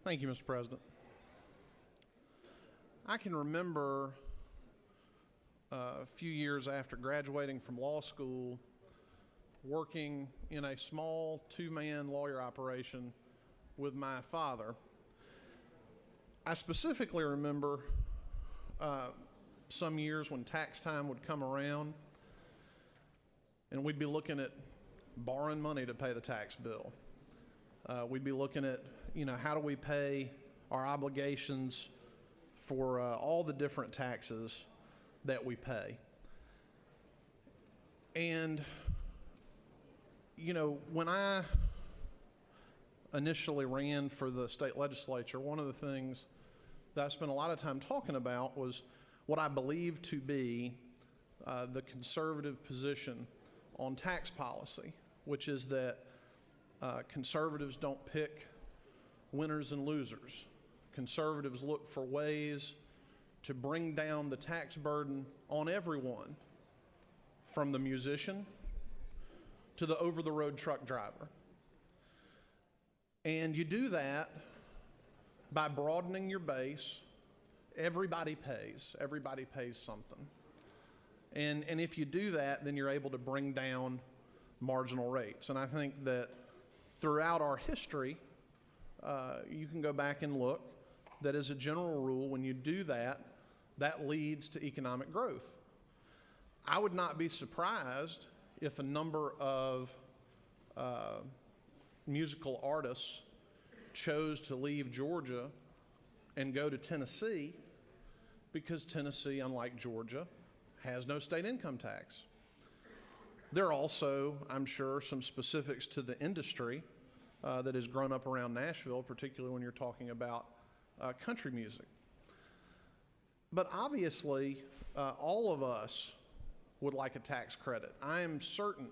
Thank you, Mr. President. I can remember a few years after graduating from law school working in a small two-man lawyer operation with my father. I specifically remember some years when tax time would come around and we'd be looking at borrowing money to pay the tax bill. We'd be looking at, how do we pay our obligations for all the different taxes that we pay. And, when I initially ran for the state legislature, one of the things that I spent a lot of time talking about was what I believe to be the conservative position on tax policy, which is that conservatives don't pick winners and losers. Conservatives look for ways to bring down the tax burden on everyone, from the musician to the over-the-road truck driver. And you do that by broadening your base. Everybody pays something. And if you do that, then you're able to bring down marginal rates. And I think that throughout our history, you can go back and look, that as a general rule, when you do that, that leads to economic growth. I would not be surprised if a number of musical artists chose to leave Georgia and go to Tennessee, because Tennessee, unlike Georgia, has no state income tax. There are also, I'm sure, some specifics to the industry that has grown up around Nashville, particularly when you're talking about country music. But obviously, all of us would like a tax credit. I am certain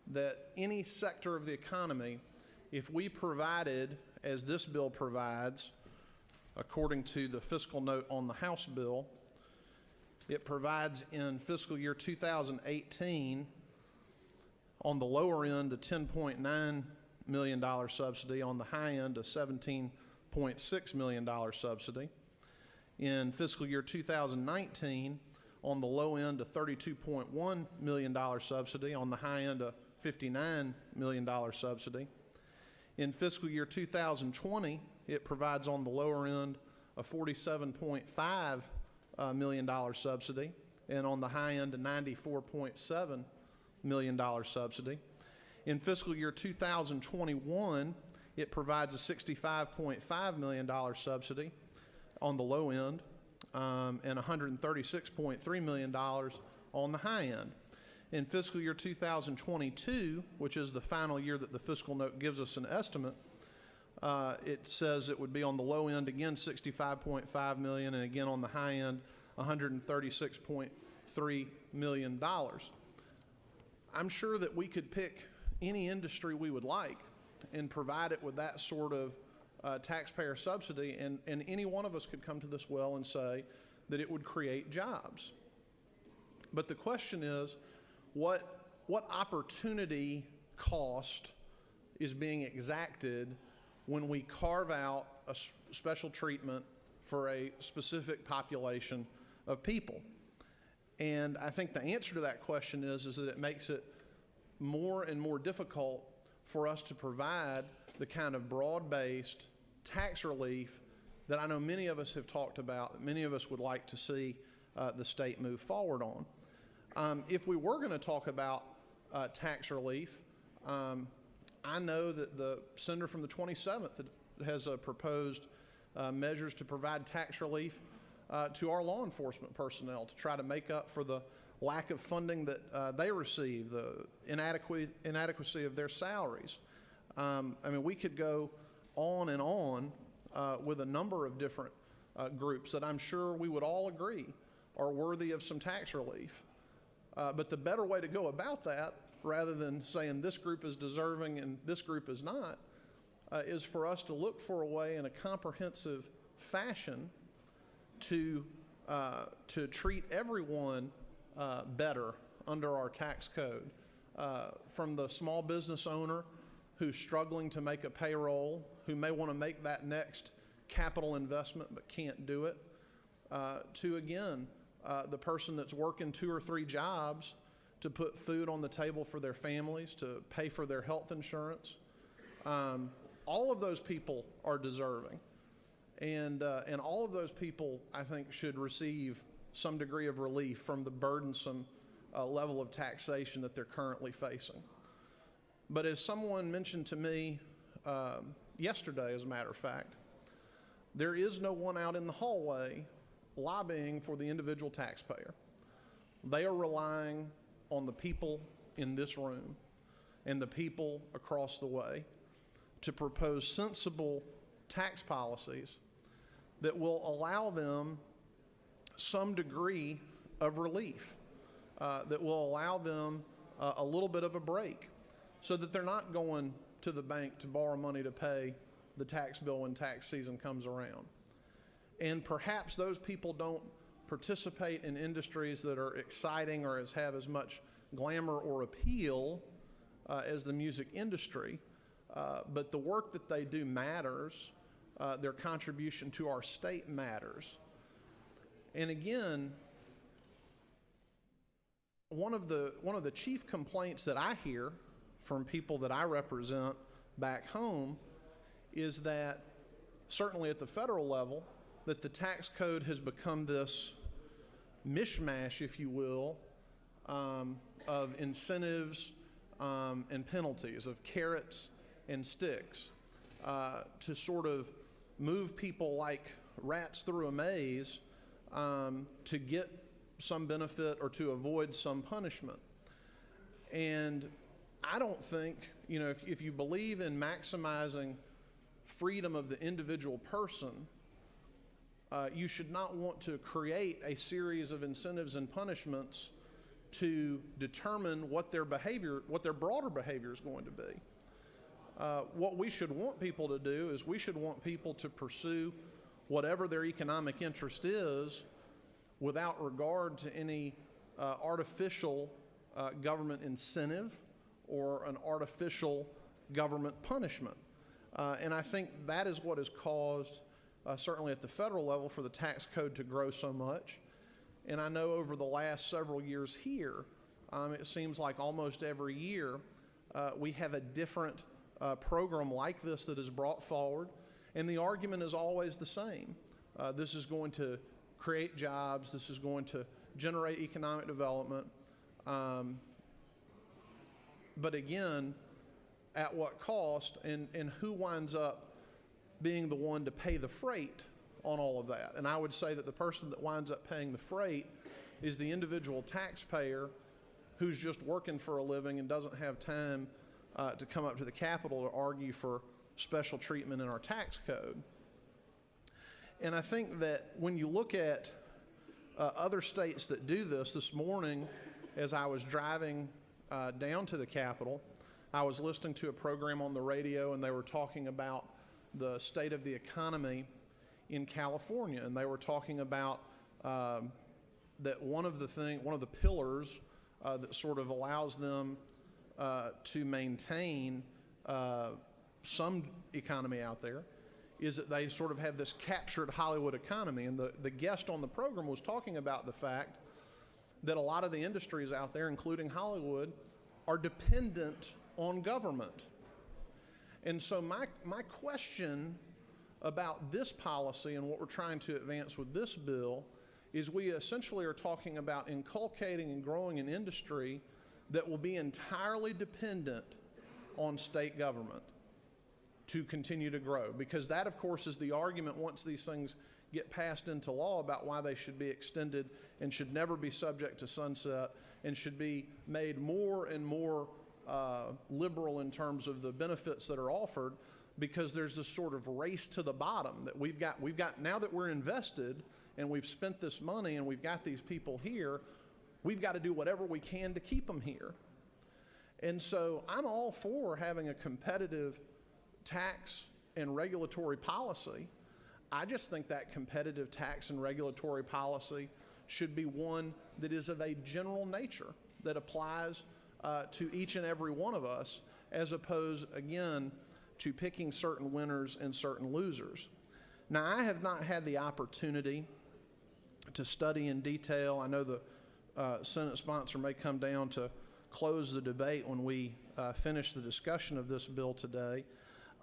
that any sector of the economy, if we provided, as this bill provides, according to the fiscal note on the House bill, it provides in fiscal year 2018 on the lower end a $10.9 million subsidy, on the high end a $17.6 million subsidy. In fiscal year 2019, on the low end a $32.1 million subsidy, on the high end a $59 million subsidy. In fiscal year 2020, it provides on the lower end a $47.5 million subsidy, and on the high end a $94.7 million subsidy. In fiscal year 2021, it provides a $65.5 million subsidy on the low end, and $136.3 million on the high end. In fiscal year 2022, which is the final year that the fiscal note gives us an estimate, it says it would be on the low end again $65.5 million, and again on the high end $136.3 million. I'm sure that we could pick any industry we would like and provide it with that sort of taxpayer subsidy, and any one of us could come to this well and say that it would create jobs. But the question is, what opportunity cost is being exacted when we carve out a special treatment for a specific population of people? And I think the answer to that question is that it makes it more and more difficult for us to provide the kind of broad-based tax relief that I know many of us have talked about, that many of us would like to see the state move forward on. If we were going to talk about tax relief, I know that the senator from the 27th has proposed measures to provide tax relief to our law enforcement personnel to try to make up for the lack of funding that they receive, the inadequacy of their salaries. We could go on and on with a number of different groups that I'm sure we would all agree are worthy of some tax relief. But the better way to go about that, rather than saying this group is deserving and this group is not, is for us to look for a way in a comprehensive fashion to treat everyone better under our tax code, from the small business owner who's struggling to make a payroll, who may want to make that next capital investment but can't do it, to again, the person that's working 2 or 3 jobs to put food on the table for their families, to pay for their health insurance. All of those people are deserving. And all of those people, I think, should receive some degree of relief from the burdensome level of taxation that they're currently facing. But as someone mentioned to me yesterday, as a matter of fact, there is no one out in the hallway lobbying for the individual taxpayer. They are relying on the people in this room and the people across the way to propose sensible tax policies that will allow them some degree of relief, that will allow them a little bit of a break, so that they're not going to the bank to borrow money to pay the tax bill when tax season comes around. And perhaps those people don't participate in industries that are exciting or have as much glamour or appeal as the music industry, but the work that they do matters. Their contribution to our state matters. And again, one of the chief complaints that I hear from people that I represent back home is that, certainly at the federal level, that the tax code has become this mishmash, if you will, of incentives and penalties, of carrots and sticks, to sort of move people like rats through a maze to get some benefit or to avoid some punishment. And I don't think, if you believe in maximizing freedom of the individual person, you should not want to create a series of incentives and punishments to determine what their broader behavior is going to be. What we should want people to do is we should want people to pursue whatever their economic interest is without regard to any artificial government incentive or an artificial government punishment. And I think that is what has caused, certainly at the federal level, for the tax code to grow so much. And I know over the last several years here, it seems like almost every year we have a different program like this that is brought forward, and the argument is always the same. This is going to create jobs, this is going to generate economic development, but again, at what cost, and who winds up being the one to pay the freight on all of that? And I would say that the person that winds up paying the freight is the individual taxpayer who's just working for a living and doesn't have time to come up to the Capitol to argue for special treatment in our tax code. And I think that when you look at other states that do this morning, as I was driving down to the Capitol, I was listening to a program on the radio, and they were talking about the state of the economy in California, and they were talking about that one of the pillars that sort of allows them to maintain some economy out there is that they sort of have this captured Hollywood economy. And the guest on the program was talking about the fact that a lot of the industries out there, including Hollywood, are dependent on government. And so my question about this policy and what we're trying to advance with this bill is we essentially are talking about inculcating and growing an industry that will be entirely dependent on state government to continue to grow. Because that, of course, is the argument once these things get passed into law about why they should be extended and should never be subject to sunset and should be made more and more liberal in terms of the benefits that are offered, because there's this sort of race to the bottom that we've got now that we're invested and we've spent this money and we've got these people here, we've got to do whatever we can to keep them here. And so I'm all for having a competitive tax and regulatory policy. I just think that competitive tax and regulatory policy should be one that is of a general nature, that applies to each and every one of us, as opposed, again, to picking certain winners and certain losers. Now, I have not had the opportunity to study in detail. I know the Senate sponsor may come down to close the debate when we finish the discussion of this bill today.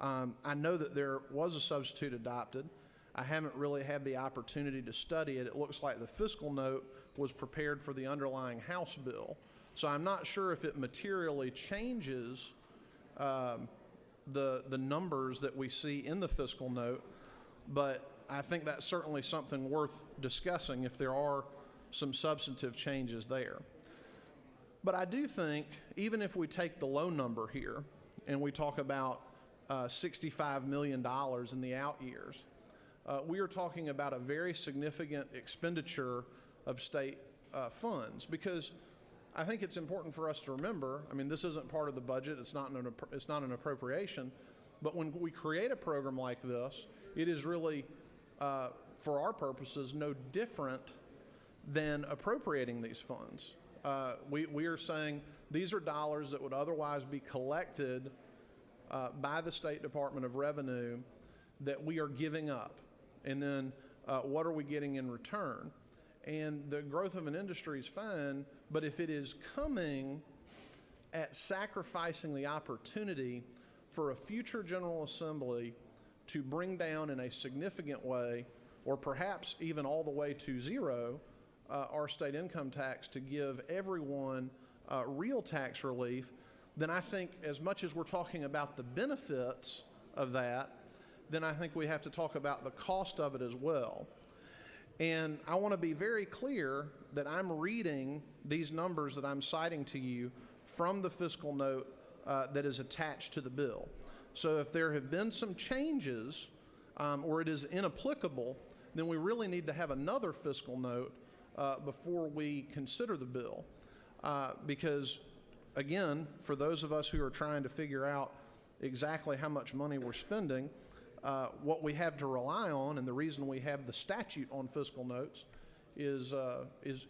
I know that there was a substitute adopted. I haven't really had the opportunity to study it. It looks like the fiscal note was prepared for the underlying House bill. So I'm not sure if it materially changes the numbers that we see in the fiscal note, but I think that's certainly something worth discussing if there are some substantive changes there. But I do think, even if we take the low number here and we talk about $65 million in the out years, we are talking about a very significant expenditure of state funds, because I think it's important for us to remember, I mean, this isn't part of the budget, it's not an appropriation, but when we create a program like this, it is really, for our purposes, no different than appropriating these funds. We are saying these are dollars that would otherwise be collected by the State Department of Revenue that we are giving up. And then what are we getting in return? And the growth of an industry is fine, but if it is coming at sacrificing the opportunity for a future General Assembly to bring down in a significant way, or perhaps even all the way to zero, our state income tax to give everyone real tax relief, then I think as much as we're talking about the benefits of that, then I think we have to talk about the cost of it as well. And I want to be very clear that I'm reading these numbers that I'm citing to you from the fiscal note that is attached to the bill. So if there have been some changes or it is inapplicable, then we really need to have another fiscal note before we consider the bill. Because, again, for those of us who are trying to figure out exactly how much money we're spending, what we have to rely on, and the reason we have the statute on fiscal notes, is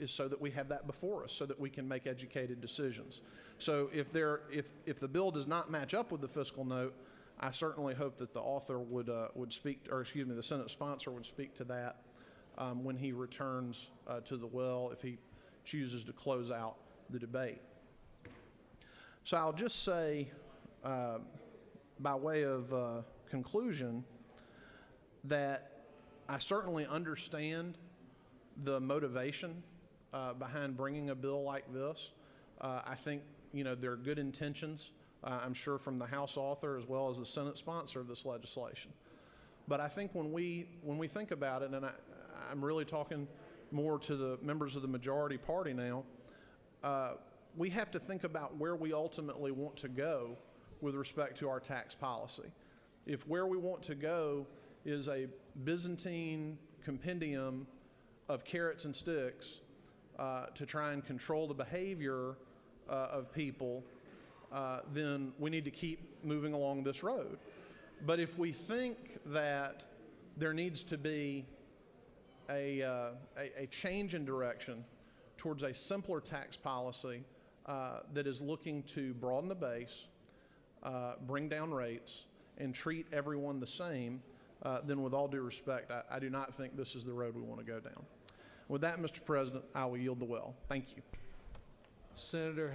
so that we have that before us, so that we can make educated decisions. So if the bill does not match up with the fiscal note, I certainly hope that the author would speak, or excuse me, the Senate sponsor would speak to that when he returns to the well, if he chooses to close out the debate. So I'll just say, by way of conclusion, that I certainly understand the motivation behind bringing a bill like this. I think, there are good intentions, I'm sure, from the House author as well as the Senate sponsor of this legislation. But I think when we think about it, and I'm really talking more to the members of the majority party now, we have to think about where we ultimately want to go with respect to our tax policy. If where we want to go is a Byzantine compendium of carrots and sticks to try and control the behavior of people, then we need to keep moving along this road. But if we think that there needs to be a change in direction towards a simpler tax policy that is looking to broaden the base, bring down rates, and treat everyone the same, then with all due respect, I do not think this is the road we want to go down. With that, Mr. President, I will yield the well. Thank you. Senator